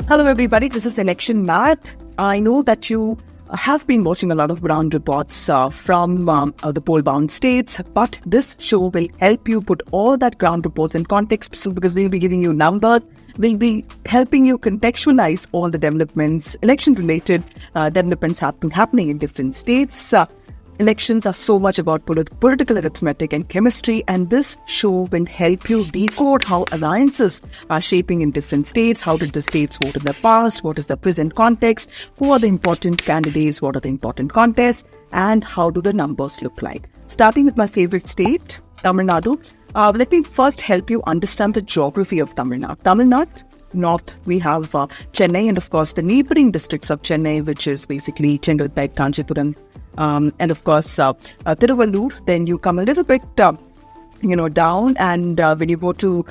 Hello everybody, this is Election Math. I know that you have been watching a lot of ground reports from the poll-bound states, but this show will help you put all that ground reports in context, because we'll be giving you numbers, we'll be helping you contextualize all the developments, election-related developments happening in different states. Elections are so much about political arithmetic and chemistry, and this show will help you decode how alliances are shaping in different states. How did the states vote in the past? What is the present context? Who are the important candidates? What are the important contests? And how do the numbers look like? Starting with my favorite state, Tamil Nadu. Let me first help you understand the geography of Tamil Nadu. Tamil Nadu, north, we have Chennai, and of course the neighboring districts of Chennai, which is basically Chengalpet, Kanchipuram, and of course Tiruvallur. Then you come a little bit down, and when you go to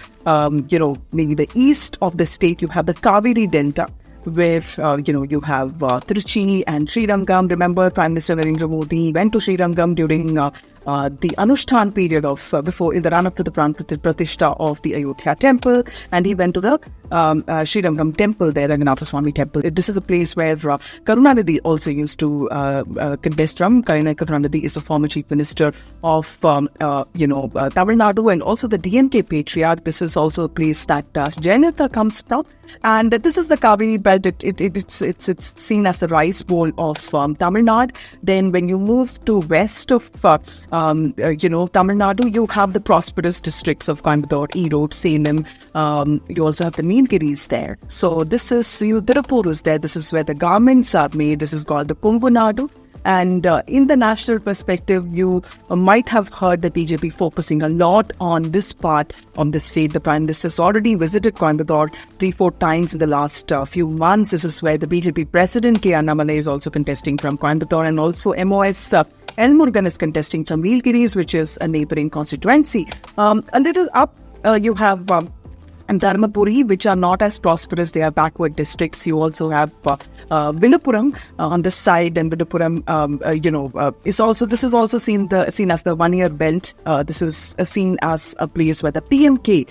maybe the east of the state, you have the Kaveri Delta, where you have Trichy and Srirangam. Remember, Prime Minister Narendra Modi went to Srirangam during the Anushthan period of before, in the run-up to the Pran Pratishtha of the Ayodhya temple, and he went to the Srirangam temple there, Ranganatha Swami temple. This is a place where Karunanidhi also used to contest from. Karunanidhi is the former chief minister of Tamil Nadu, and also the DMK patriarch. This is also a place that Jayalalitha comes from, and this is the Kaveri belt. It's seen as the rice bowl of Tamil Nadu. Then when you move to west of Tamil Nadu, you have the prosperous districts of Coimbatore, Erode, Salem. You also have the Nilgiris there. So this is Tirupur is there. This is where the garments are made. This is called the Pungu Nadu. And in the national perspective, you might have heard the BJP focusing a lot on this part of the state. The Prime Minister has already visited Coimbatore 3-4 times in the last few months. This is where the BJP President K. Annamalai is also contesting from Coimbatore, and also MOS L. Murugan is contesting from Nilgiris, which is a neighbouring constituency. A little up, you have and Dharmapuri, which are not as prosperous. They are backward districts. You also have Viluppuram on this side, and Viluppuram, this is also seen as the one-year belt. This is seen as a place where the PMK,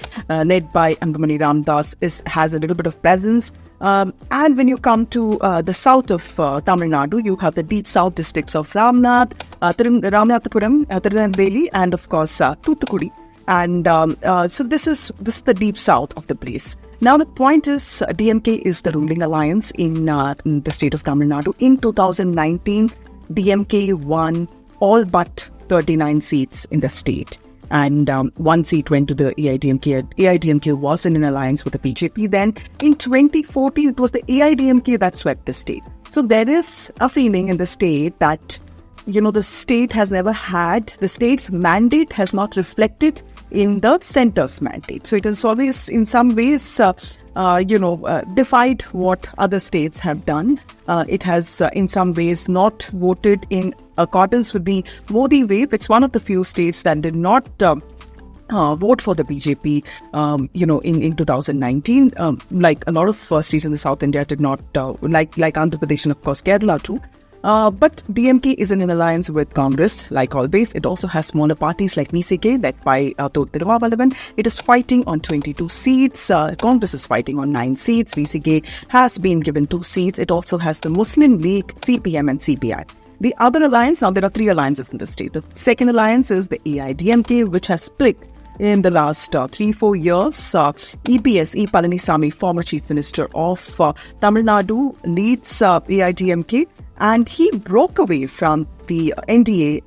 led by Anbumani Ramdas, has a little bit of presence. And when you come to the south of Tamil Nadu, you have the deep south districts of Ramnath, Ramanathapuram, Tirunelveli, and of course Thoothukudi. And so this is the deep south of the place. Now the point is, DMK is the ruling alliance in the state of Tamil Nadu. In 2019, DMK won all but 39 seats in the state, and one seat went to the AIDMK. AIDMK was in an alliance with the BJP. Then in 2014, it was the AIDMK that swept the state. So there is a feeling in the state that the state has never had, the state's mandate has not reflected in the centre's mandate. So it has always, in some ways, defied what other states have done. It has, in some ways, not voted in accordance with the Modi way. It's one of the few states that did not vote for the BJP, in 2019. Like a lot of states in the South India did not, like Andhra Pradesh and of course Kerala too. But DMK is in an alliance with Congress, like always. It also has smaller parties like VCK, led by Thiruvallavalan. It is fighting on 22 seats. Congress is fighting on 9 seats. VCK has been given 2 seats. It also has the Muslim League, CPM and CPI. The other alliance, now there are 3 alliances in the state. The second alliance is the AIDMK, which has split in the last 3-4 years. EPS, E. Palanisamy, former Chief Minister of Tamil Nadu, leads AIDMK. And he broke away from the NDA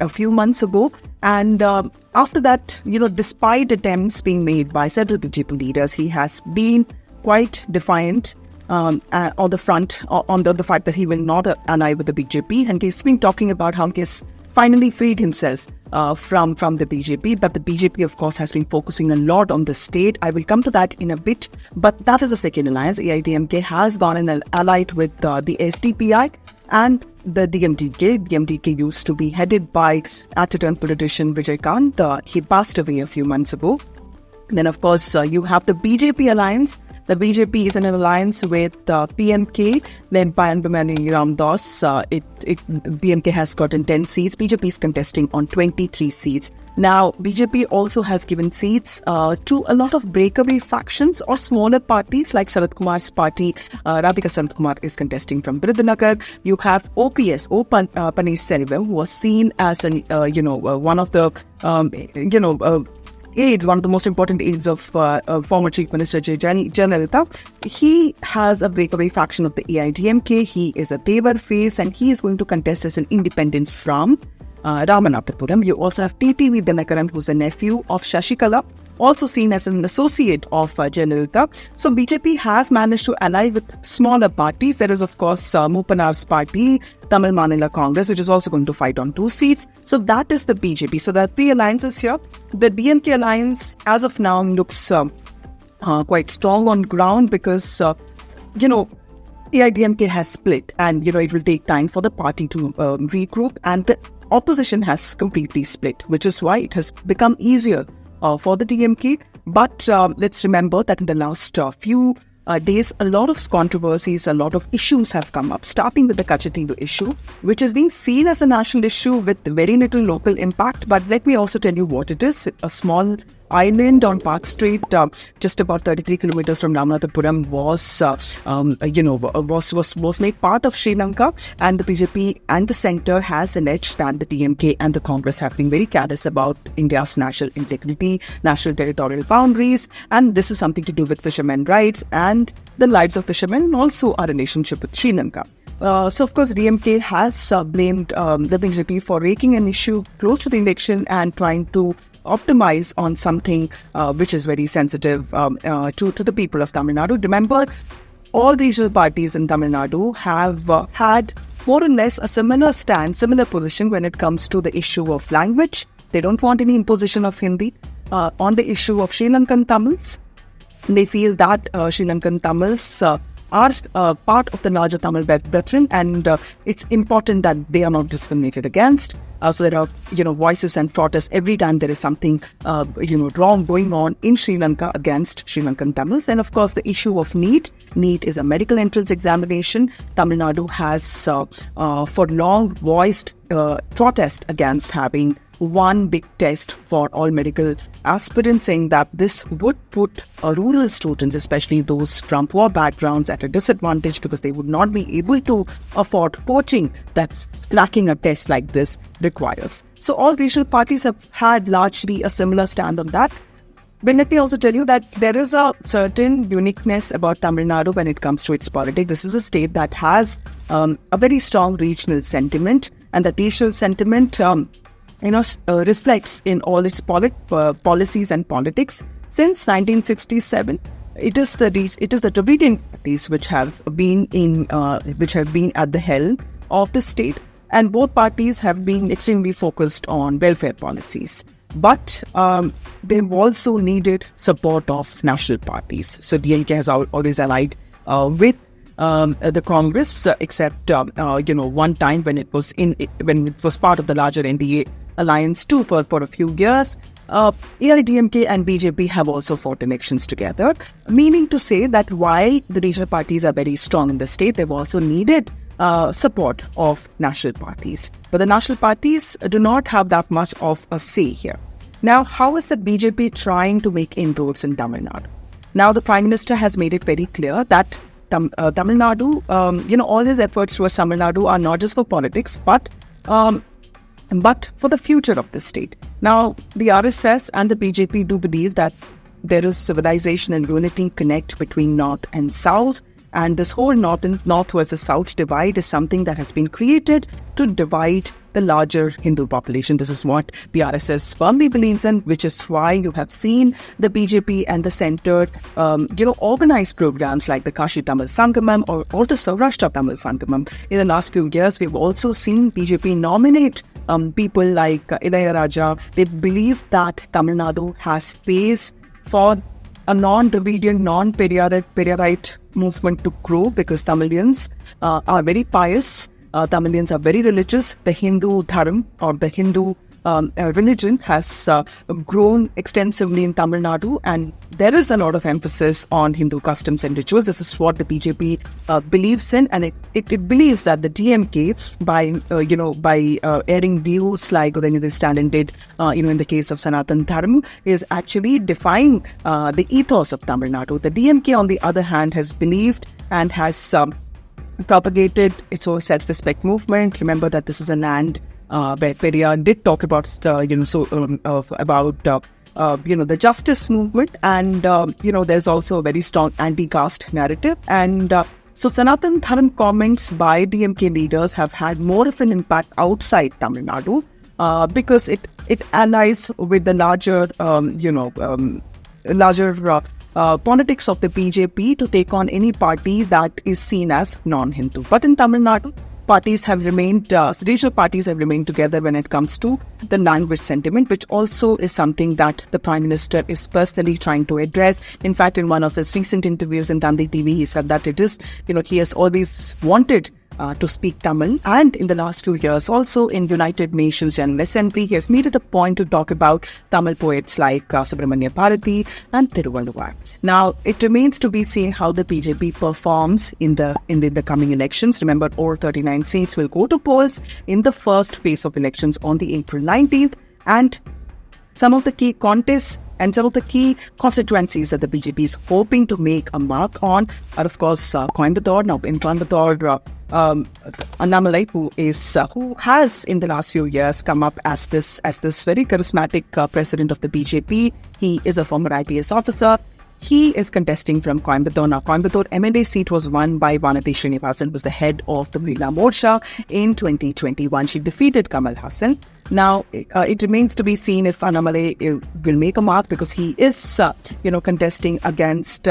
a few months ago. And after that, despite attempts being made by several BJP leaders, he has been quite defiant on the front, on the fact that he will not ally with the BJP. And he's been talking about how he has finally freed himself from the BJP. But the BJP, of course, has been focusing a lot on the state. I will come to that in a bit. But that is the second alliance. AIDMK has gone and allied with the SDPI and the DMDK. DMDK used to be headed by at-a-turn politician Vijay Kant. He passed away a few months ago. Then, of course, you have the BJP alliance The BJP is in an alliance with PMK, led by Anbamani Ramdas. PMK has gotten 10 seats. BJP is contesting on 23 seats. Now, BJP also has given seats to a lot of breakaway factions or smaller parties like Sarath Kumar's party. Radhika Sarath Kumar is contesting from Birudunagar. You have OPS, Paneerselvam, who was seen as one of the aides, one of the most important aides of former Chief Minister Jayalalitha. He has a breakaway faction of the AIDMK. He is a Devar face and he is going to contest as an independent from Ramanathapuram. You also have TTV Dinakaran, who's a nephew of Shashikala, also seen as an associate of Jayalalitha. So BJP has managed to ally with smaller parties. There is, of course, Mupanar's party, Tamil Maanila Congress, which is also going to fight on 2 seats. So that is the BJP. So there are 3 alliances here. The DMK alliance, as of now, looks quite strong on ground because, AIDMK has split and, it will take time for the party to regroup, and the opposition has completely split, which is why it has become easier for the DMK. But let's remember that in the last few days, a lot of controversies, a lot of issues have come up, starting with the Kachatidu issue, which is being seen as a national issue with very little local impact. But let me also tell you what it is. A small island on Park Street, just about 33 kilometers from Ramanathapuram, was made part of Sri Lanka, and the BJP and the centre has alleged that the DMK and the Congress have been very careless about India's national integrity, national territorial boundaries, and this is something to do with fishermen rights and the lives of fishermen, and also our relationship with Sri Lanka. So, of course, DMK has blamed the BJP for raking an issue close to the election and trying to optimize on something which is very sensitive to the people of Tamil Nadu. Remember, all regional parties in Tamil Nadu have had more or less a similar position when it comes to the issue of language. They don't want any imposition of Hindi. On the issue of Sri Lankan Tamils, they feel that Sri Lankan Tamils are part of the larger Tamil brethren, and it's important that they are not discriminated against. So there are, voices and protests every time there is something, wrong going on in Sri Lanka against Sri Lankan Tamils. And of course, the issue of NEET. NEET is a medical entrance examination. Tamil Nadu has for long voiced protest against having one big test for all medical aspirants, saying that this would put rural students, especially those from poor backgrounds, at a disadvantage because they would not be able to afford coaching that cracking a test like this requires. So all regional parties have had largely a similar stand on that. But let me also tell you that there is a certain uniqueness about Tamil Nadu when it comes to its politics. This is a state that has a very strong regional sentiment, and that regional sentiment reflects in all its policies and politics. Since 1967, it is the Dravidian parties which have been at the helm of the state, and both parties have been extremely focused on welfare policies. But they've also needed support of national parties. So DMK has always allied with the Congress, except one time when it was part of the larger NDA alliance too for a few years. AIDMK and BJP have also fought elections together, meaning to say that while the regional parties are very strong in the state, they've also needed support of national parties. But the national parties do not have that much of a say here. Now, how is the BJP trying to make inroads in Tamil Nadu? Now, the Prime Minister has made it very clear that Tamil Nadu, all his efforts towards Tamil Nadu are not just for politics, but for the future of the state. Now, the RSS and the BJP do believe that there is civilization and unity connect between North and South, and this whole North versus South divide is something that has been created to divide the larger Hindu population. This is what the RSS firmly believes in, which is why you have seen the BJP and the centre, organize programs like the Kashi Tamil Sangamam or the Saurashtra Tamil Sangamam. In the last few years, we've also seen BJP nominate people like Ilayaraja. They believe that Tamil Nadu has space for a non-Dravidian, non-Periyarite movement to grow, because Tamilians are very pious. Tamilians are very religious. The Hindu Dharam or the Hindu religion has grown extensively in Tamil Nadu, and there is a lot of emphasis on Hindu customs and rituals. This is what the BJP believes in, and it believes that the DMK, by airing views like Udayanidhi Stalin did, in the case of Sanatan Dharma, is actually defying the ethos of Tamil Nadu. The DMK, on the other hand, has believed and has propagated its own self-respect movement. Remember that this is a land where Periyar did talk about, the justice movement, and there's also a very strong anti-caste narrative, and so Sanatan Dharma comments by DMK leaders have had more of an impact outside Tamil Nadu because it allies with the larger politics of the BJP to take on any party that is seen as non-Hindu. But in Tamil Nadu, regional parties have remained together when it comes to the language sentiment, which also is something that the Prime Minister is personally trying to address. In fact, in one of his recent interviews in NDTV, he said that it is, he has always wanted to speak Tamil, and in the last few years also in United Nations General Assembly, he has made it a point to talk about Tamil poets like Subramanya Bharati and Thiruvalluvar. Now, it remains to be seen how the BJP performs in the coming elections. Remember, all 39 seats will go to polls in the first phase of elections on the April 19th, and some of the key contests and some of the key constituencies that the BJP is hoping to make a mark on are, of course, Coimbatore. Now, in Coimbatore, Annamalai, who has in the last few years come up as this very charismatic president of the BJP. He is a former IPS officer. He is contesting from Coimbatore. Now, Coimbatore MLA seat was won by Vanati Srinivasan, who was the head of the Mahila Morcha in 2021. She defeated Kamal Hassan. Now, it remains to be seen if Annamalai will make a mark, because he is, contesting against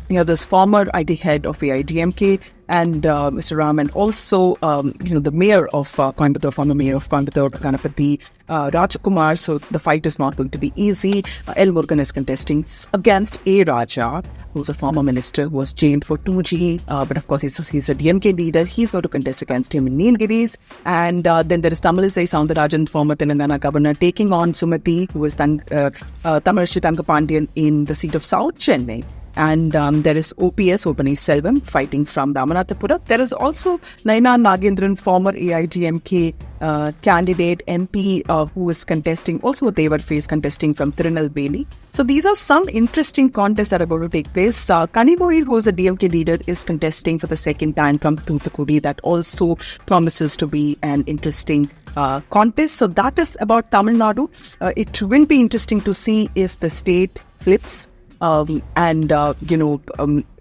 this former IT head of AIDMK and Mr. Ram, and also, the mayor of Coimbatore, former mayor of Coimbatore, Ganapati Rajkumar. So the fight is not going to be easy. L. Murugan is contesting against A. Raja, who's a former minister who was jailed for 2G. But of course, he's a DMK leader. He's going to contest against him in Nilgiris. And then there is Tamilisai Soundarajan, former Telangana governor, taking on Sumati, who is Tamarashi Tankapandian in the seat of South Chennai. And there is OPS, Opaneer Selvam, fighting from Ramanathapuram. There is also Naina Nagendran, former AIDMK candidate MP, who is contesting, also a Devar face contesting from Tirunelveli. So these are some interesting contests that are going to take place. Kanigoir, who is a DMK leader, is contesting for the second time from Thoothukudi. That also promises to be an interesting contest. So that is about Tamil Nadu. It will be interesting to see if the state flips.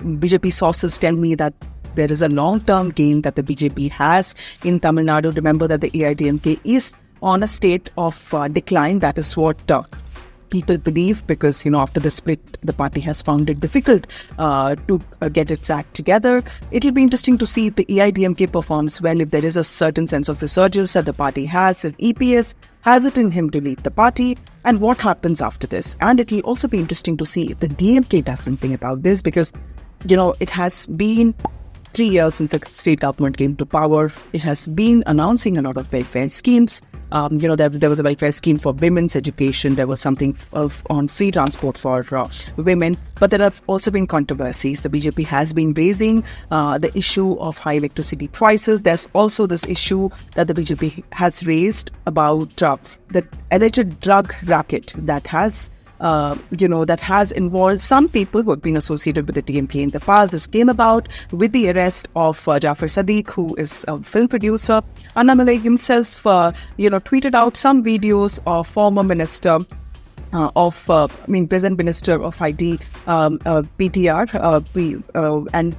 BJP sources tell me that there is a long-term gain that the BJP has in Tamil Nadu. Remember that the AIDMK is on a state of decline. That is what people believe, because, after the split, the party has found it difficult to get its act together. It will be interesting to see if the AIDMK performs well, if there is a certain sense of resurgence that the party has, if EPS has it in him to lead the party, and what happens after this. And it will also be interesting to see if the DMK does something about this, because, it has been 3 years since the state government came to power. It has been announcing a lot of welfare schemes. There was a welfare scheme for women's education. There was something on free transport for women. But there have also been controversies. The BJP has been raising the issue of high electricity prices. There's also this issue that the BJP has raised about the alleged drug racket that has involved some people who have been associated with the DMK in the past. This came about with the arrest of Jafar Sadiq, who is a film producer. Annamalai himself, tweeted out some videos of former minister present minister of IT, PTR, and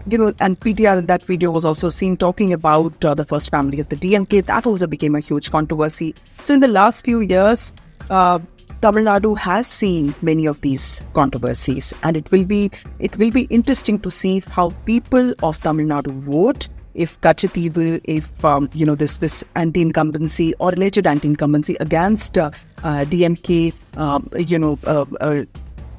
PTR in that video was also seen talking about the first family of the DMK. That also became a huge controversy. So in the last few years, Tamil Nadu has seen many of these controversies, and it will be interesting to see how people of Tamil Nadu vote. If Kachativu, if this anti-incumbency or alleged anti-incumbency against DMK,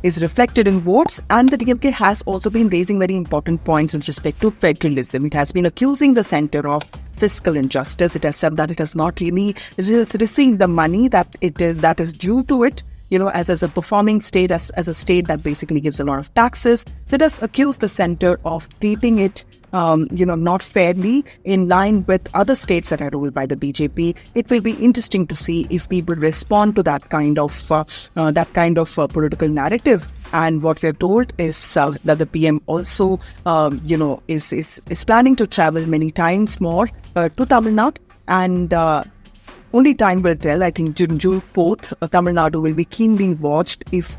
is reflected in votes, and the DMK has also been raising very important points with respect to federalism. It has been accusing the center of fiscal injustice. It has said that it has not really received the money that is due to it, as a performing state, as a state that basically gives a lot of taxes. So it has accused the center of treating it not fairly in line with other states that are ruled by the BJP. It will be interesting to see if people respond to that kind of political narrative. And what we are told is that the PM also, is planning to travel many times more to Tamil Nadu, and only time will tell. I think June 4th, Tamil Nadu will be keenly watched if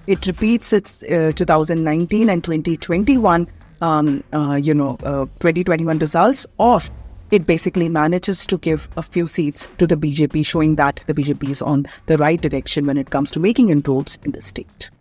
it repeats its 2019 and 2021 2021 results, or it basically manages to give a few seats to the BJP, showing that the BJP is on the right direction when it comes to making inroads in the state.